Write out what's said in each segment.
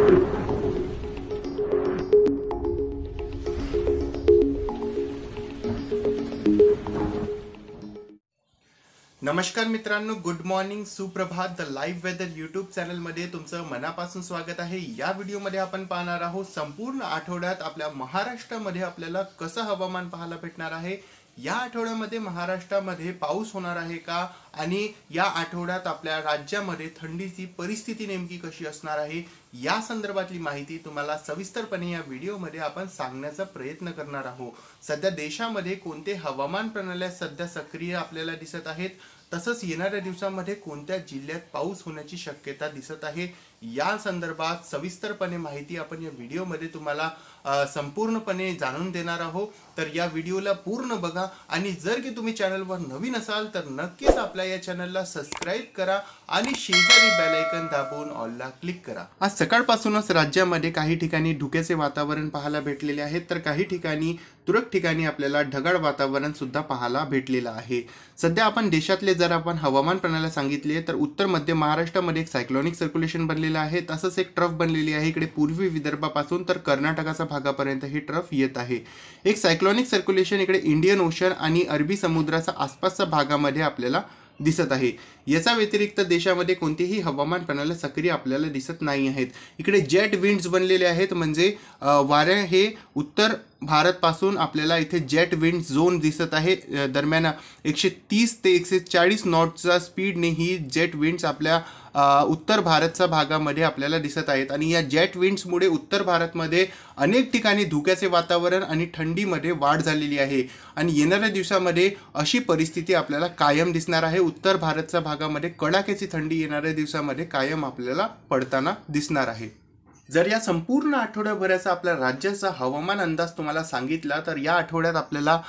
नमस्कार मित्रांनो, good morning, सुप्रभात. द लाईव्ह वेदर यूट्यूब चॅनलमध्ये तुमचं मनापासून स्वागत आहे. या व्हिडिओमध्ये आपण पाहणार आहोत संपूर्ण आठवड्यात आपल्या महाराष्ट्रामध्ये आपल्याला कसं हवामान पाहायला भेटणार आहे. या आठवड्यामध्ये महाराष्ट्रामध्ये पाऊस होणार आहे का, आणि या आठवड्यात आपल्या राज्यामध्ये थंडीची परिस्थिती नेमकी कशी असणार आहे, या संदर्भातली माहिती तुम्हाला सविस्तरपणे या व्हिडिओमध्ये आपण सांगण्याचा प्रयत्न करणार आहोत. सध्या देशामध्ये कोणते हवामान प्रणाल्या सध्या सक्रिय आपल्याला दिसत आहेत, तसंच येणाऱ्या दिवसांमध्ये कोणत्या जिल्ह्यात पाऊस होण्याची शक्यता दिसत आहे, या संदर्भात सविस्तरपणे माहिती आपण या व्हिडिओमध्ये तुम्हाला संपूर्णपणे जाणून देणार आहोत. तर या व्हिडिओला पूर्ण बघा, आणि जर की तुम्ही चॅनलवर नवीन असाल तर नक्कीच आपल्या या चॅनलला सबस्क्राईब करा आणि शेजारी बेल आयकॉन दाबून ऑलला क्लिक करा. आज सकाळपासूनच राज्यामध्ये काही ठिकाणी धुक्याचे वातावरण पाहायला भेटलेले आहेत, तर काही ठिकाणी तुरळक ठिकाणी आपल्याला ढगाळ वातावरण सुद्धा पाहायला भेटलेलं आहे. सध्या आपण देशातले जर आपण हवामान प्रणाली सांगितले तर उत्तर मध्य महाराष्ट्रामध्ये एक सायक्लॉनिक सर्क्युलेशन बनलेलं आहे, तसंच एक ट्रफ बनलेली आहे इकडे पूर्वी विदर्भापासून तर कर्नाटकाच्या भागापर्यंत ही ट्रफ येत आहे. एक सायक्लॉनिक सर्क्युलेशन इकडे इंडियन ओशन आणि अरबी समुद्राच्या आसपासच्या भागामध्ये आपल्याला दिसत आहे. याचा व्यतिरिक्त देशामध्ये कोणतीही हवामान प्रणाली सक्रिय आपल्याला दिसत नाही आहेत. इकडे जेट विंड्स बनलेले आहेत, म्हणजे वारे हे उत्तर भारत पासून आपल्याला इथे जेट विंड झोन दिसत आहे. दरम्यान 130 ते 140 नॉटच्या स्पीडने ही जेट विंड्स आपल्या उत्तर भारतच्या भागामध्ये आपल्याला दिसत आहेत. आणि या जेट विंड्समुळे उत्तर भारतमध्ये अनेक ठिकाणी धुक्याचे वातावरण आणि थंडीमध्ये वाढ झालेली आहे. आणि येणाऱ्या दिवसामध्ये अशी परिस्थिती आपल्याला कायम दिसणार आहे. उत्तर भारतच्या भागामध्ये कडाक्याची थंडी येणाऱ्या दिवसामध्ये कायम आपल्याला पडताना दिसणार आहे. जर या संपूर्ण आठवड्याभराचा आपल्या राज्याचा हवामान अंदाज तुम्हाला सांगितला तर या आठवड्यात आपल्याला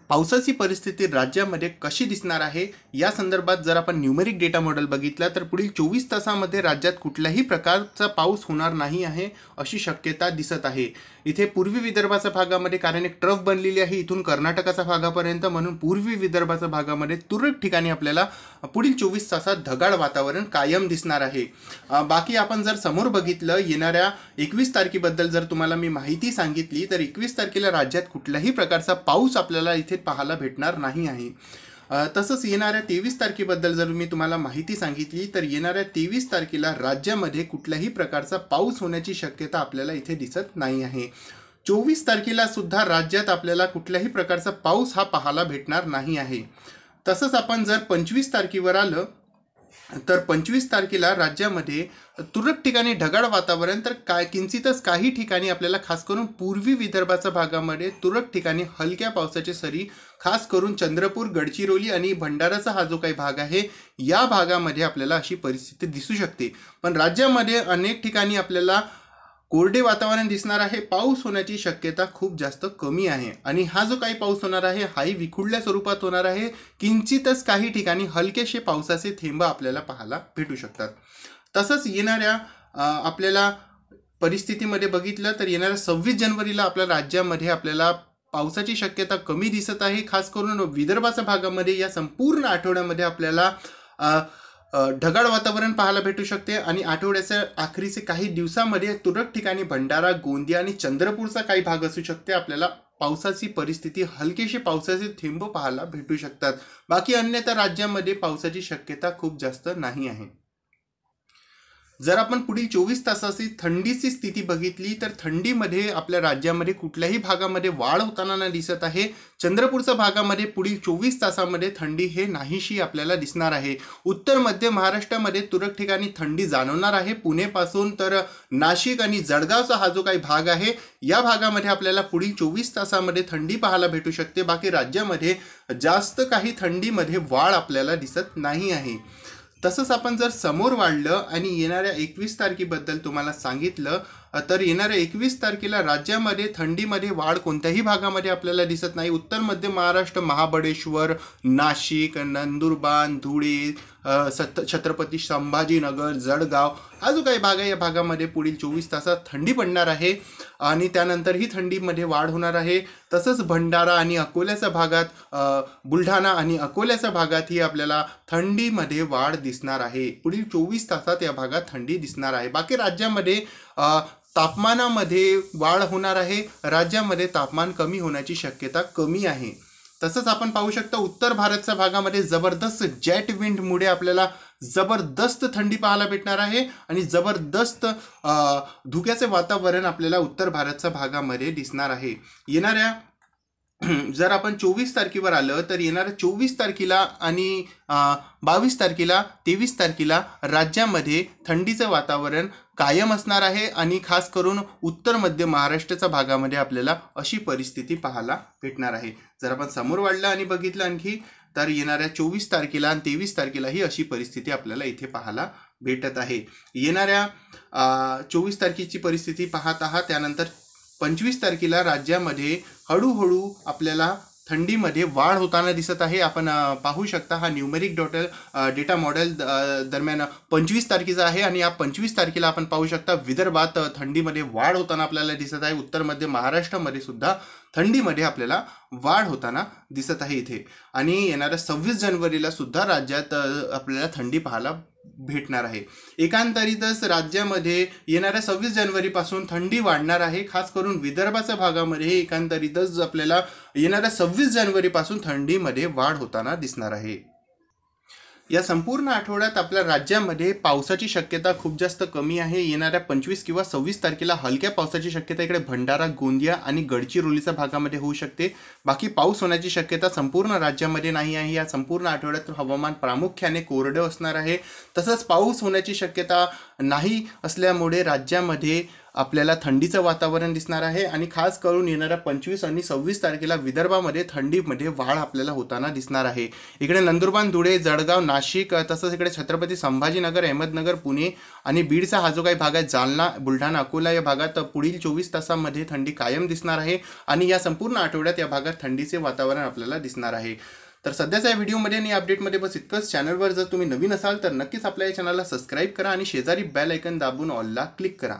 पावसाची परिस्थिती राज्यामध्ये कशी दिसणार आहे या संदर्भात जर आपण न्यूमेरिक डेटा मॉडेल बघितला तर पुढील 24 तासामध्ये राज्यात कुठल्याही प्रकारचा पाऊस होणार नाही आहे अशी शक्यता दिसत आहे. इथे पूर्वी विदर्भाच्या भागामध्ये कारण एक ट्रफ बनलेली आहे इथून कर्नाटकाच्या भागापर्यंत, म्हणून पूर्वी विदर्भाच्या भागामध्ये तुरळक ठिकाणी आपल्याला पुढील 24 तासात ढगाळ वातावरण कायम दिसणार आहे. बाकी आपण जर समोर बघितलं येणाऱ्या 21 तारखेबद्दल जर तुम्हाला मी माहिती सांगितली तर 21 तारखेला राज्यात कुठल्याही प्रकारचा पाऊस आपल्याला इथे पाहायला भेटणार नाही आहे. तसंच येणाऱ्या 23 तारखेबद्दल जर मी तुम्हाला माहिती सांगितली तर येणाऱ्या 23 तारखेला राज्यामध्ये कुठल्याही प्रकारचा पाऊस होण्याची शक्यता आपल्याला इथे दिसत नाही आहे. 24 तारखेला सुद्धा राज्यात आपल्याला कुठल्याही प्रकारचा पाऊस हा पाहायला भेटणार नाही आहे. तसंच आपण जर 25 तारखेवर आलं तर 25 तारखेला राज्यामध्ये तुरळक ठिकाणी ढगाळ वातावरण, तर किंचितच काही ठिकाणी आपल्याला खास करून पूर्वी विदर्भाच्या भागामध्ये तुरळक ठिकाणी हलक्या पावसाची सरी, खास करून चंद्रपूर, गडचिरोली आणि भंडाराचा हा जो काही भाग आहे या भागामध्ये आपल्याला अशी परिस्थिती दिसू शकते. पण राज्यामध्ये अनेक ठिकाणी आपल्याला कोरडे वातावरण दिसणार आहे. पाऊस होण्याची शक्यता खूप जास्त कमी आहे, आणि हा जो काही पाऊस होणार आहे हाही विखुरल्या स्वरूपात होणार आहे. किंचितच काही ठिकाणी हलकेसे पावसाचे थेंब आपल्याला पाहायला भेटू शकतात. तसंच येणाऱ्या आपल्याला परिस्थितीमध्ये बघितलं तर येणाऱ्या 26 जानेवारीला आपल्या राज्यामध्ये आपल्याला पावसाची शक्यता कमी दिसत आहे. खास करून विदर्भाच्या भागामध्ये या संपूर्ण आठवड्यामध्ये आपल्याला ढगाळ वातावरण पाहायला भेटू शकते. आणि आठवड्याच्या अखेरीचे काही दिवसामध्ये तुरळक ठिकाणी भंडारा, गोंदिया आणि चंद्रपूरचा काही भाग असू शकते आपल्याला पावसाची परिस्थिती, हलकेसे पावसाचे थेंब पाहायला भेटू शकतात. बाकी अन्यथा राज्यामध्ये पावसाची शक्यता खूप जास्त नाही आहे. जर आपण पुढील 24 तासाची थंडीची स्थिती बघितली तर थंडीमध्ये आपल्या राज्यामध्ये कुठल्याही भागामध्ये वाढ होताना न दिसत आहे. चंद्रपूरच्या भागामध्ये पुढील 24 तासामध्ये थंडी हे नाहीशी आपल्याला दिसणार आहे. उत्तर मध्य महाराष्ट्रामध्ये तुरळक ठिकाणी थंडी जाणवणार आहे. पुणेपासून तर नाशिक आणि जळगावचा हा जो काही भाग आहे या भागामध्ये आपल्याला पुढील 24 तासामध्ये थंडी पाहायला भेटू शकते. बाकी राज्यामध्ये जास्त काही थंडीमध्ये वाढ आपल्याला दिसत नाही आहे. तसंच आपण जर समोर वाढलं आणि येणाऱ्या 21 तारखेबद्दल तुम्हाला सांगितलं तर येणाऱ्या 21 तारखेला राज्यामध्ये थंडीमध्ये वाढ कोणत्याही भागामध्ये आपल्याला दिसत नाही. उत्तर मध्य महाराष्ट्र, महाबळेश्वर, नाशिक, नंदुरबार, धुळे, छत्रपती संभाजीनगर, जळगाव हा जो काही भाग आहे या भागामध्ये पुढील 24 तासात थंडी पडणार आहे आणि त्यानंतर ही थंडीमध्ये वाढ होणार आहे. तसंच भंडारा आणि अकोल्याच्या भागात, बुलढाणा आणि अकोल्याच्या भागातही आपल्याला थंडीमध्ये वाढ दिसणार आहे. पुढील 24 तासात या भागात थंडी दिसणार आहे. बाकी राज्यामध्ये तापमानामध्ये वाढ होणार आहे. राज्यामध्ये तापमान कमी होण्याची शक्यता कमी आहे. तसंच आपण पाहू शकता उत्तर भारतच्या भागामध्ये जबरदस्त जेट विंडमुळे आपल्याला जबरदस्त थंडी पाहायला भेटणार आहे आणि जबरदस्त धुक्याचे वातावरण आपल्याला उत्तर भारतच्या भागामध्ये दिसणार आहे. येणाऱ्या जर आपण 24 तारखेवर आलं तर येणाऱ्या 24 तारखेला आणि 22 तारखेला 23 तारखेला राज्यामध्ये थंडीचं वातावरण कायम असणार आहे आणि खास करून उत्तर मध्य महाराष्ट्राच्या भागामध्ये आपल्याला अशी परिस्थिती पाहायला भेटणार आहे. जर आपण समोर वाढलं आणि बघितलं आणखी तर येणाऱ्या 24 तारखेला आणि 23 तारखेला ही अशी परिस्थिती आपल्याला इथे पाहायला भेटत आहे. येणाऱ्या 24 तारखेची परिस्थिती पाहत आहात. त्यानंतर 25 तारखेला राज्यामध्ये हळूहळू आपल्याला थंडीमध्ये वाढ होताना दिसत आहे. आपण पाहू शकता हा न्यूमेरिक डेटा मॉडेल दरम्यान 25 तारखेचा आहे आणि या 25 तारखेला आपण पाहू शकता विदर्भात थंडीमध्ये वाढ होताना आपल्याला दिसत आहे. उत्तर मध्य महाराष्ट्रामध्ये सुद्धा थंडीमध्ये आपल्याला वाढ होताना दिसत आहे इथे. आणि येणाऱ्या 26 जानेवारीला सुद्धा राज्यात आपल्याला थंडी पाहायला भेटणार आहे. एकांतरितच राज्यामध्ये येणाऱ्या 26 जानेवारीपासून थंडी वाढणार आहे. खास करून विदर्भाच्या भागामध्ये एकांतरितच आपल्याला येणाऱ्या 26 जानेवारीपासून थंडीमध्ये वाढ होताना दिसणार आहे. या संपूर्ण आठवड्यात आपल्या राज्यामध्ये पावसाची शक्यता खूप जास्त कमी आहे. येणाऱ्या 25 किंवा 26 तारखेला हलक्या पावसाची शक्यता इकडे भंडारा, गोंदिया आणि गडचिरोलीच्या भागामध्ये होऊ शकते. बाकी पाऊस होण्याची शक्यता संपूर्ण राज्यामध्ये नाही आहे. या संपूर्ण आठवड्यात हवामान प्रामुख्याने कोरडं असणार आहे. तसंच पाऊस होण्याची शक्यता नाही असल्यामुळे राज्यामध्ये आपल्याला थंडीचं वातावरण दिसणार आहे आणि खास करून येणाऱ्या 25 आणि 26 तारखेला विदर्भामध्ये थंडीमध्ये वाढ आपल्याला होताना दिसणार आहे. इकडे नंदुरबार, धुळे, जळगाव, नाशिक, तसंच इकडे छत्रपती संभाजीनगर, अहमदनगर, पुणे आणि बीडचा हा जो काही भाग आहे, जालना, बुलढाणा, अकोला या भागात पुढील 24 तासामध्ये थंडी कायम दिसणार आहे आणि या संपूर्ण आठवड्यात या भागात थंडीचे वातावरण आपल्याला दिसणार आहे. तर सध्याच्या या व्हिडिओमध्ये आणि अपडेटमध्ये बस इतकंच. चॅनलवर जर तुम्ही नवीन असाल तर नक्कीच आपल्या या चॅनलला सबस्क्राईब करा आणि शेजारी बेल आयकॉन दाबून ऑलला क्लिक करा.